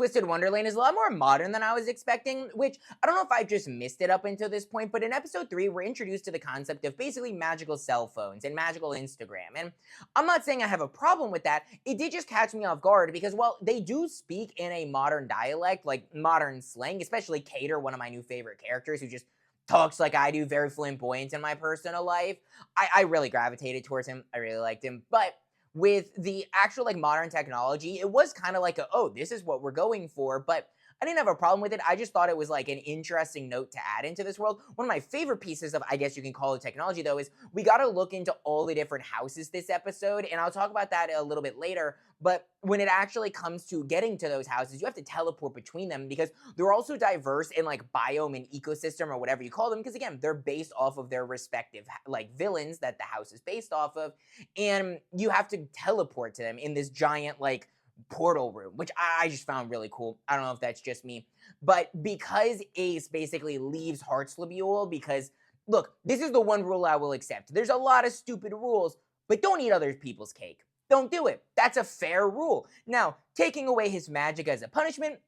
Twisted Wonderland is a lot more modern than I was expecting, which I don't know if I just missed it up until this point, but in episode 3, we're introduced to the concept of basically magical cell phones and magical Instagram. And I'm not saying I have a problem with that. It did just catch me off guard because, well, they do speak in a modern dialect, like modern slang, especially Cater, one of my new favorite characters, who just talks like I do, very flamboyant in my personal life. I really gravitated towards him. I really liked him. But with the actual like modern technology, it was kind of like oh, this is what we're going for. But I didn't have a problem with it. I just thought it was like an interesting note to add into this world. One of my favorite pieces of, I guess you can call it technology, though, is we got to look into all the different houses this episode. And I'll talk about that a little bit later. But when it actually comes to getting to those houses, you have to teleport between them because they're also diverse in like biome and ecosystem or whatever you call them. Because again, they're based off of their respective like villains that the house is based off of. And you have to teleport to them in this giant like portal room, which I just found really cool. I don't know if that's just me, but because Ace basically leaves Heartslabule, because look, this is the one rule I will accept. There's a lot of stupid rules, but don't eat other people's cake. Don't do it. That's a fair rule. Now, taking away his magic as a punishment,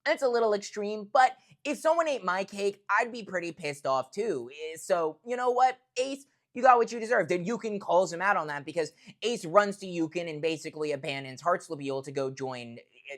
that's a little extreme, but if someone ate my cake, I'd be pretty pissed off too. So, you know what, Ace, you got what you deserved. And Yukon calls him out on that because Ace runs to Yukon and basically abandons Heartslabule to go join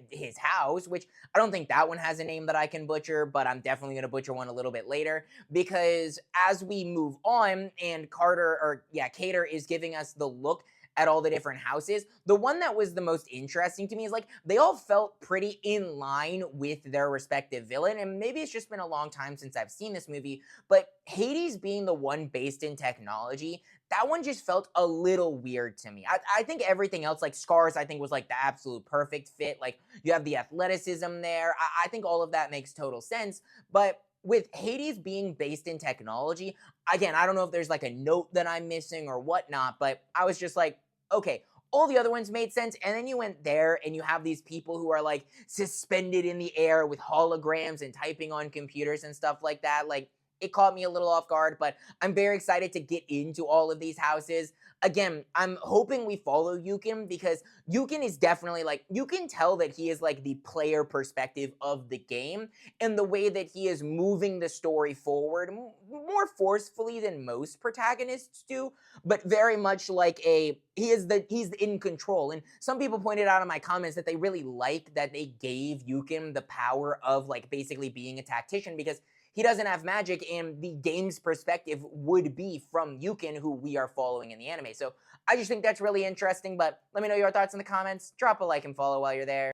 his house, which I don't think that one has a name that I can butcher, but I'm definitely going to butcher one a little bit later because as we move on and Cater is giving us the look at all the different houses. The one that was the most interesting to me is like they all felt pretty in line with their respective villain. And maybe it's just been a long time since I've seen this movie, but Hades being the one based in technology, that one just felt a little weird to me. I think everything else, like Scars, I think was like the absolute perfect fit. Like you have the athleticism there. I think all of that makes total sense. But with Hades being based in technology, again, I don't know if there's like a note that I'm missing or whatnot, but I was just like, okay, all the other ones made sense. And then you went there and you have these people who are like suspended in the air with holograms and typing on computers and stuff like that. Like, it caught me a little off guard, but I'm very excited to get into all of these houses. Again, I'm hoping we follow Yukon because Yukon is definitely like, you can tell that he is like the player perspective of the game and the way that he is moving the story forward more forcefully than most protagonists do, but very much like he's in control. And some people pointed out in my comments that they really like that they gave Yukon the power of like basically being a tactician because he doesn't have magic, and the game's perspective would be from Yukon, who we are following in the anime. So I just think that's really interesting, but let me know your thoughts in the comments. Drop a like and follow while you're there.